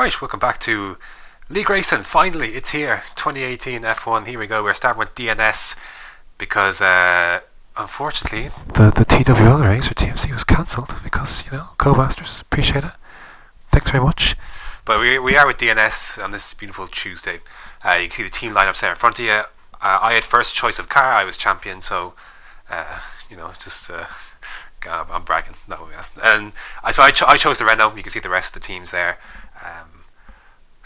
Alright, welcome back to League Racing. Finally, it's here. 2018 F1. Here we go. We're starting with DNS because, unfortunately, the TWL race or TMC was cancelled because, co-masters. Appreciate it. Thanks very much. But we are with DNS on this beautiful Tuesday. You can see the team lineups there in front of you. I had first choice of car. I was champion, so, I'm bragging. No, yes. And I chose the Renault. You can see the rest of the teams there.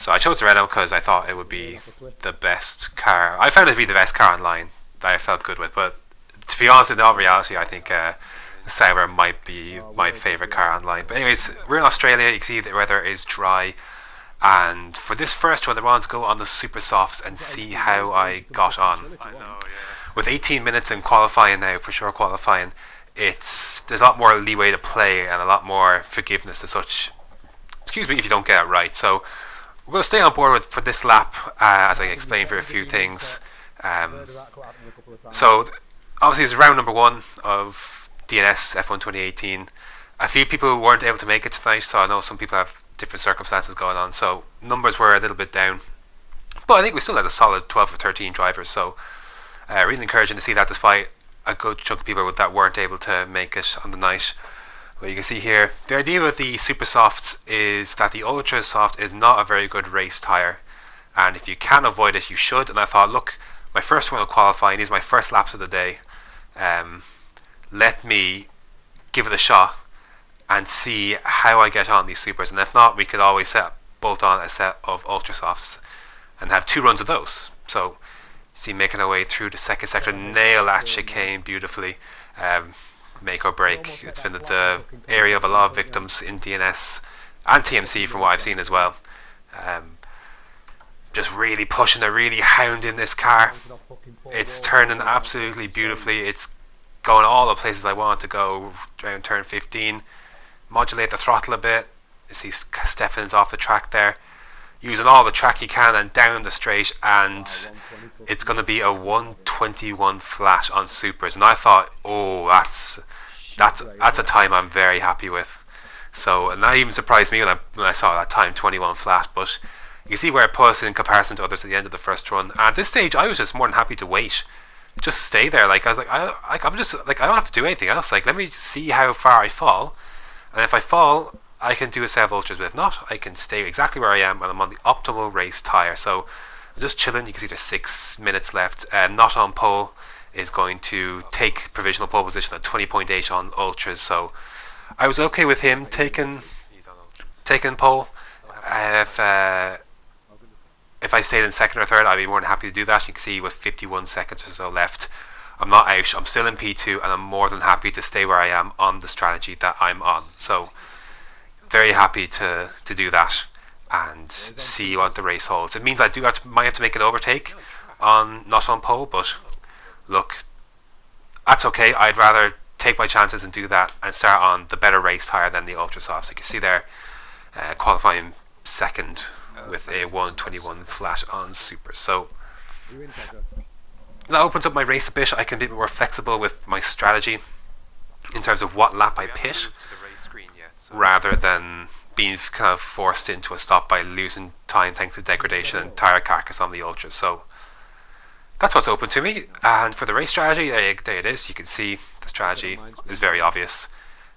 So I chose the Renault because I thought it would be the best car. I found it to be the best car online that I felt good with. But to be honest, in all reality, I think Sauber might be my favourite car online. But anyways, we're in Australia. You can see the weather is dry. And for this first one, I wanted to go on the super softs and see how I got on. I know, yeah. With 18 minutes in qualifying now, for sure qualifying, there's a lot more leeway to play and a lot more forgiveness as such. Excuse me if you don't get it right. So we're going to stay on board for this lap as I explain for a few things. So obviously it's round number 1 of DNS F1 2018. A few people weren't able to make it tonight, so I know some people have different circumstances going on. So numbers were a little bit down. But I think we still had a solid 12 or 13 drivers. So really encouraging to see that despite a good chunk of people that weren't able to make it on the night. Well, you can see here, the idea with the Super Softs is that the Ultra Soft is not a very good race tyre, and if you can avoid it, you should. And I thought, look, my first one of qualifying is my first laps of the day. Let me give it a shot and see how I get on these Supers, and if not, we could always bolt on a set of Ultra Softs and have 2 runs of those. So, see, making our way through the second sector, nail that chicane beautifully. Make or break. It's been the area of a lot of victims in DNS and TMC from what I've seen as well. Just really pushing, they're really hounding this car. It's turning absolutely beautifully. It's going all the places I want to go around turn 15. Modulate the throttle a bit. You see Stefan's off the track there. Using all the track you can and down the straight, and it's going to be a 121 flat on supers. And I thought, oh, that's a time I'm very happy with. So, and that even surprised me when I saw that time, 21 flat. But you see where it put us in comparison to others at the end of the first run. And at this stage, I was just more than happy to wait, just stay there. Like I was like, I'm just like I don't have to do anything else. Like let me see how far I fall, and if I fall, I can do a set of ultras. But if not, I can stay exactly where I am, and I'm on the optimal race tyre. So I'm just chilling. You can see there's 6 minutes left. Not on pole is going to take provisional pole position at 20.8 on ultras. So I was okay with him taking pole. If I stayed in second or third, I'd be more than happy to do that. You can see with 51 seconds or so left, I'm not out. I'm still in P2, and I'm more than happy to stay where I am on the strategy that I'm on. So very happy to do that and see what the race holds. It means I might have to make an overtake not on pole, but look, that's okay. I'd rather take my chances and do that and start on the better race tyre than the Ultra Softs. So you can see there, qualifying second with a 121 flat on super. So that opens up my race a bit. I can be more flexible with my strategy in terms of what lap I pit, rather than being kind of forced into a stop by losing time thanks to degradation and tyre carcass on the ultras. So that's what's open to me. And for the race strategy, there it is. You can see the strategy is very obvious.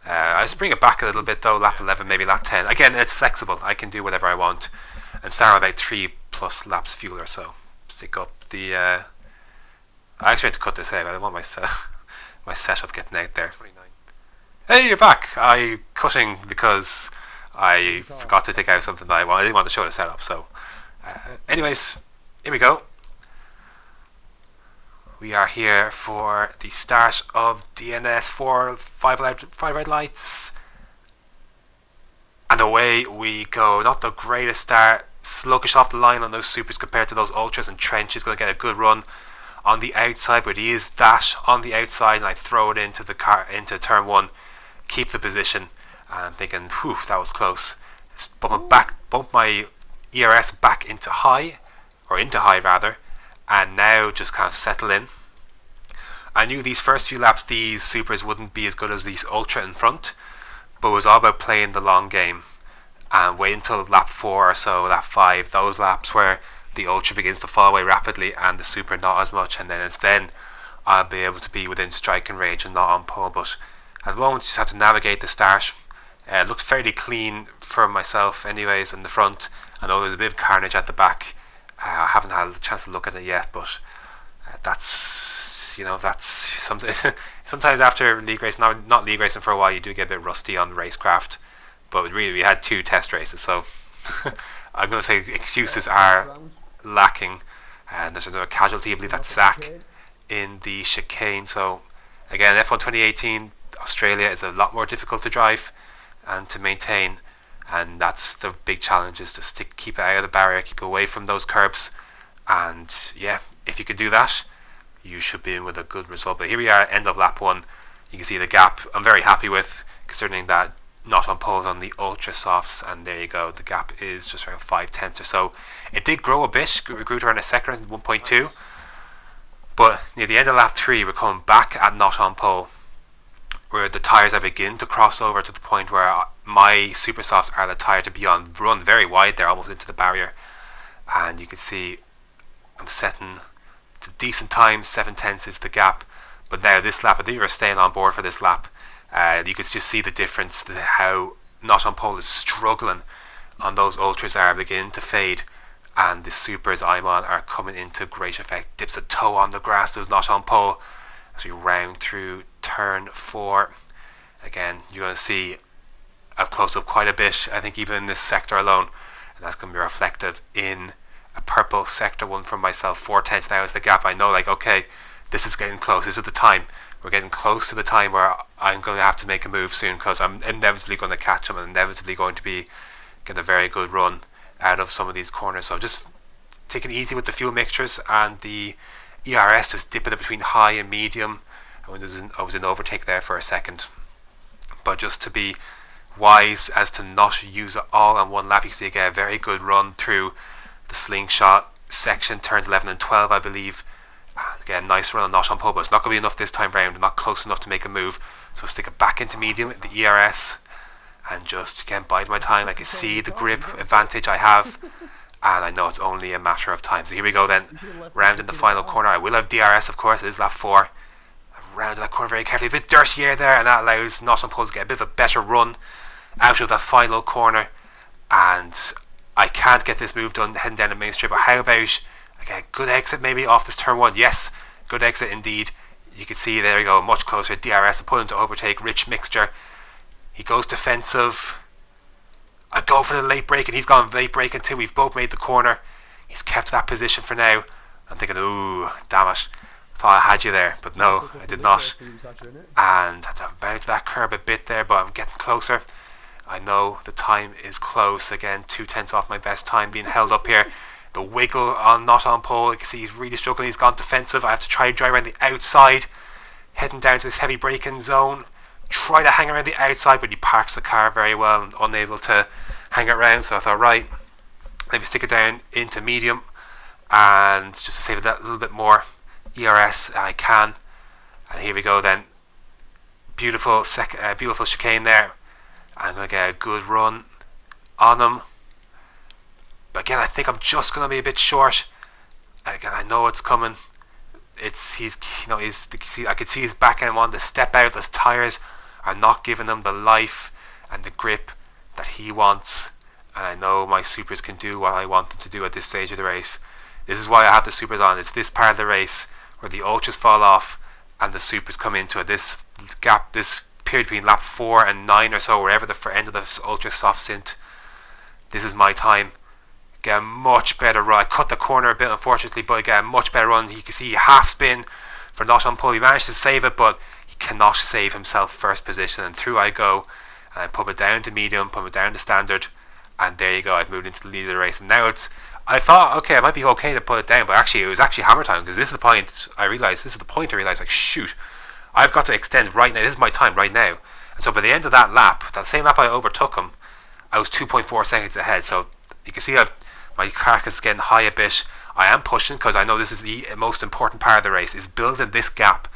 I just bring it back a little bit though, lap 11, maybe lap 10. Again, it's flexible. I can do whatever I want and start about 3+ laps fuel or so. Stick up the... I actually had to cut this out. I don't want my setup getting out there. Hey, you're back. I'm cutting because I forgot to take out something that I didn't want to show the setup. So, anyways, here we go. We are here for the start of DNS 4, 5 red lights. And away we go. Not the greatest start. Sluggish off the line on those supers compared to those ultras, and Trench is going to get a good run on the outside, but he is dash on the outside, and I throw it into the car into turn 1, keep the position, and I'm thinking, whew, that was close. Just bump my ERS back into high rather, and now just kind of settle in. I knew these first few laps these supers wouldn't be as good as these ultra in front, but it was all about playing the long game and wait until lap 4 or so, lap 5, those laps where the ultra begins to fall away rapidly and the super not as much, and then it's then I'll be able to be within striking range and not on pole. But at the moment, just have to navigate the start. It looks fairly clean for myself anyways in the front. I know there's a bit of carnage at the back. I haven't had a chance to look at it yet, but that's something. Sometimes after league racing, not league racing for a while, you do get a bit rusty on racecraft. But really, we had 2 test races, so I'm going to say excuses are lacking. And there's another casualty, I believe that's Zach, in the chicane. So again, F1 2018 Australia is a lot more difficult to drive and to maintain, and that's the big challenge, is to keep it out of the barrier, keep it away from those curbs. And yeah, if you could do that, you should be in with a good result. But here we are, end of lap 1. You can see the gap I'm very happy with, considering that not on poles on the ultra softs, and there you go, the gap is just around 5/10 or so. It did grow a bit, it grew to around a second, 1.2, but near the end of lap 3 we're coming back at not on pole, where the tyres are begin to cross over to the point where my super softs are the tyre to be on, run very wide there, almost into the barrier. And you can see I'm setting to decent times, 7/10 is the gap. But now this lap, I think we're staying on board for this lap. You can just see the difference, how not on pole is struggling on those ultras are beginning to fade, and the supers I'm on are coming into great effect. Dips a toe on the grass, does not on pole as we round through turn 4. Again, you're going to see I've closed up quite a bit, I think even in this sector alone, and that's going to be reflective in a purple sector 1 for myself. 4/10 now is the gap. I know, like, okay, this is getting close, this is the time. We're getting close to the time where I'm going to have to make a move soon, because I'm inevitably going to catch them and inevitably going to be getting a very good run out of some of these corners. So just taking it easy with the fuel mixtures, and the ERS just dipping it between high and medium. I was in overtake there for a second, but just to be wise as to not use it all on one lap. You can see again a very good run through the slingshot section, turns 11 and 12 I believe. And again, nice run on not on pole, but it's not going to be enough this time round, not close enough to make a move. So stick it back into medium, the ERS, and just again bide my time. I can see the grip advantage I have, and I know it's only a matter of time. So here we go then, round in the final corner. I will have DRS, of course. It is lap 4. I've rounded that corner very carefully, a bit dirty air there, and that allows not on pole to get a bit of a better run out of that final corner. And I can't get this move done heading down the main strip. But how about, okay, good exit maybe off this turn 1? Yes, good exit indeed. You can see there we go, much closer. DRS and pull him to overtake. Rich mixture. He goes defensive. I go for the late break, and he's gone late breaking too. We've both made the corner. He's kept that position for now. I'm thinking, ooh, damn it. Thought I had you there, but no, I did not. And had to bounce that curb a bit there, but I'm getting closer. I know the time is close. Again, 2/10 off my best time being held up here. The wiggle on not on pole. You can see he's really struggling. He's gone defensive. I have to try to drive around the outside, heading down to this heavy braking zone. Try to hang around the outside, but he parks the car very well and unable to hang it around. So I thought, right, maybe stick it down into medium, and just to save that little bit more ERS I can. And here we go then. Beautiful beautiful chicane there. I'm going to get a good run on him. But again, I think I'm just going to be a bit short. Again, I know it's coming. I could see his back end wanting to step out. Those tires are not giving him the life and the grip that he wants. And I know my supers can do what I want them to do at this stage of the race. This is why I have the supers on. It's this part of the race where the ultras fall off and the supers come into it. This gap, this period between lap 4 and 9 or so, wherever the end of the ultra soft synth, this is my time. Get a much better run. I cut the corner a bit unfortunately, but I get a much better run. You can see half spin for not on pole. He managed to save it, but he cannot save himself first position, and through I go, and I put it down to medium, put it down to standard, and there you go. I've moved into the lead of the race, and now I thought, okay, it might be okay to put it down, but actually it was actually hammer time, because this is the point I realised, like, shoot, I've got to extend right now. This is my time right now. And so by the end of that lap, that same lap I overtook him, I was 2.4 seconds ahead. So you can see my carcass is getting high a bit. I am pushing, because I know this is the most important part of the race, is building this gap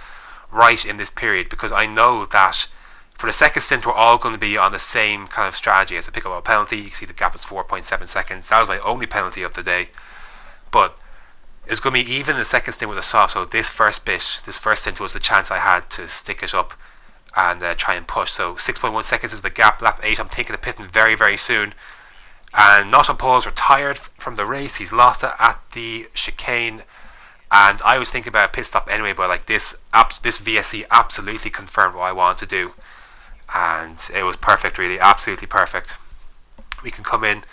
right in this period, because I know that For the second stint, we're all going to be on the same kind of strategy. As I pick up a penalty, you can see the gap is 4.7 seconds. That was my only penalty of the day. But it's going to be even in the second stint with a soft. So this first stint was the chance I had to stick it up and try and push. So 6.1 seconds is the gap. Lap 8, I'm thinking of pitting very, very soon. And Norton Paul's retired from the race. He's lost it at the chicane. And I was thinking about a pit stop anyway, but like this VSC absolutely confirmed what I wanted to do. And it was perfect, really, absolutely perfect. We can come in,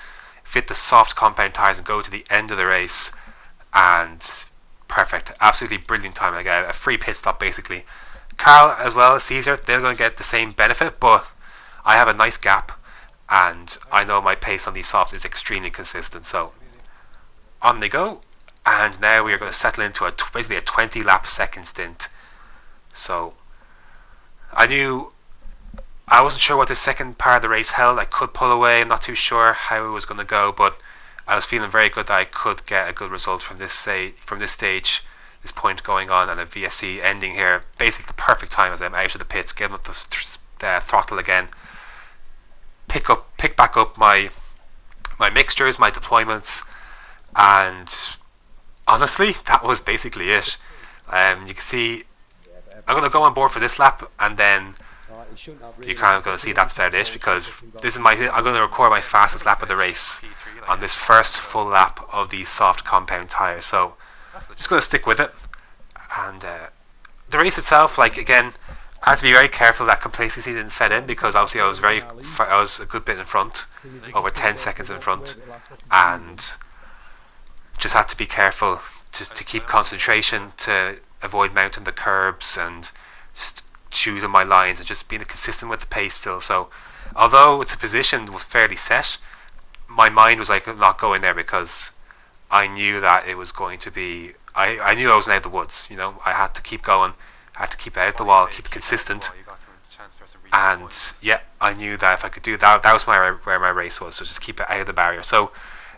fit the soft compound tires and go to the end of the race. And perfect, absolutely brilliant time. I get a free pit stop basically. Carl as well as Caesar, they're going to get the same benefit, but I have a nice gap and I know my pace on these softs is extremely consistent. So on they go, and now we are going to settle into basically a 20 lap second stint. So I wasn't sure what the second part of the race held. I could pull away, I'm not too sure how it was going to go, but I was feeling very good that I could get a good result from this stage, this point going on, and a VSC ending here. Basically the perfect time as I'm out of the pits, getting up the throttle again, pick back up my mixtures, my deployments, and honestly that was basically it. You can see I'm going to go on board for this lap, and then you're kind of going to see that's about it, because I'm going to record my fastest lap of the race on this first full lap of these soft compound tires. So I'm just going to stick with it. And the race itself, like, again, I had to be very careful that complacency didn't set in, because obviously I was a good bit in front, over 10 seconds in front, and just had to be careful just to keep concentration, to avoid mounting the curbs and just choosing my lines and just being consistent with the pace still. So although the position was fairly set, my mind was like not going there, because I knew that it was going to be, I knew I was out of the woods, you know. I had to keep going, I had to keep it out the wall, keep it consistent. And yeah, I knew that if I could do that, that was where my race was, so just keep it out of the barrier. So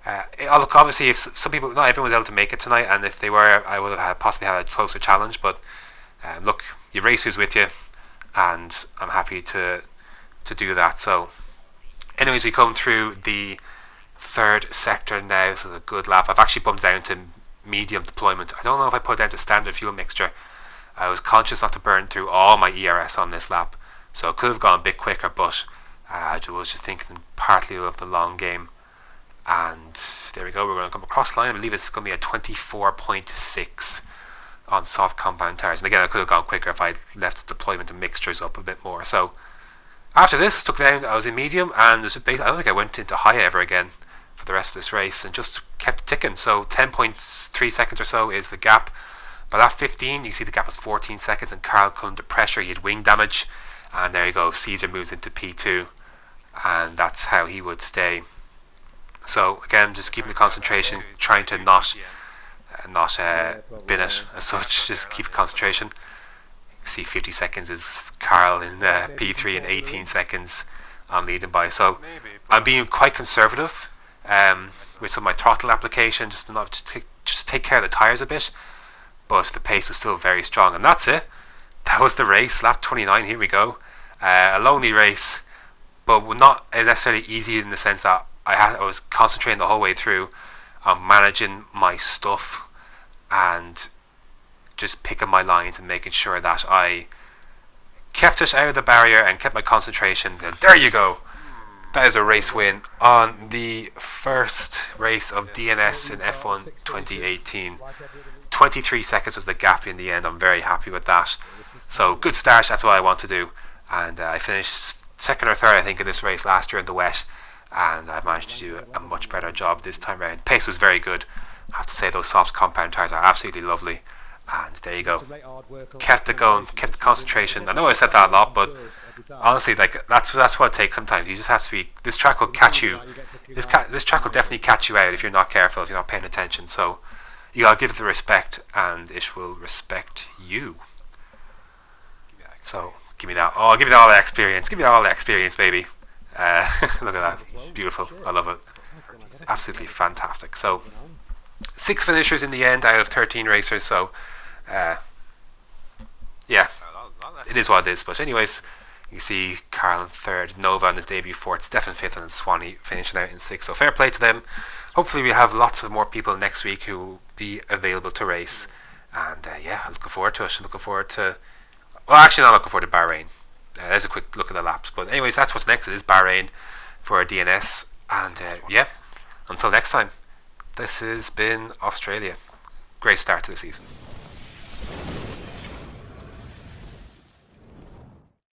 look, obviously if some people, not everyone was able to make it tonight, and if they were, I would have possibly had a closer challenge, but look, your race who's with you, and I'm happy to do that. So anyways, we come through the third sector now. This is a good lap. I've actually bumped down to medium deployment. I don't know if I put down to standard fuel mixture. I was conscious not to burn through all my ERS on this lap, so it could have gone a bit quicker, but I was just thinking partly of the long game. And there we go, we're going to come across the line. I believe it's going to be a 24.6 on soft compound tires, and again I could have gone quicker if I left the deployment and mixtures up a bit more. So after this, took down, I was in medium, and I don't think I went into high ever again for the rest of this race, and just kept ticking. So 10.3 seconds or so is the gap. By lap 15 you can see the gap was 14 seconds, and Carl come under pressure, he had wing damage, and there you go, Caesar moves into P2, and that's how he would stay. So again, just keeping the concentration, trying to not bin it as such, just keep concentration. You can see 50 seconds is Carl in P3, and 18 seconds I'm leading by. So I'm being quite conservative with some of my throttle application, just to take care of the tires a bit, but the pace was still very strong. And that's it, that was the race, lap 29. Here we go. A lonely race, but not necessarily easy in the sense that I was concentrating the whole way through on managing my stuff and just picking my lines and making sure that I kept it out of the barrier and kept my concentration. And there you go, that is a race win on the first race of DNS in F1 2018. 23 seconds was the gap in the end. I'm very happy with that. So good start, that's what I want to do. And I finished second or third I think in this race last year in the wet, and I've managed to do a much better job this time around. Pace was very good. I have to say those soft compound tires are absolutely lovely. And there you go. Kept it going, kept the concentration. I know I said that a lot, but honestly, like that's what it takes sometimes. You just have to be. This track will catch you. This track will definitely catch you out if you're not careful, if you're not paying attention. So you gotta give it the respect, and it will respect you. So give me that. Oh, give me all the experience. Give me all the experience, baby. Look at that, beautiful. I love it. Absolutely fantastic. So 6 finishers in the end out of 13 racers. So yeah, it is what it is. But anyways, you You see Carl in third, Nova on his debut fourth, Stefan fifth, and Swanee finishing out in sixth. So fair play to them. Hopefully we have lots of more people next week who will be available to race. And yeah, I'm looking forward to it. Looking forward to... Well, actually not looking forward to Bahrain. There's a quick look at the laps. But anyways, that's what's next. It is Bahrain for DNS. And yeah, until next time, this has been Australia. Great start to the season.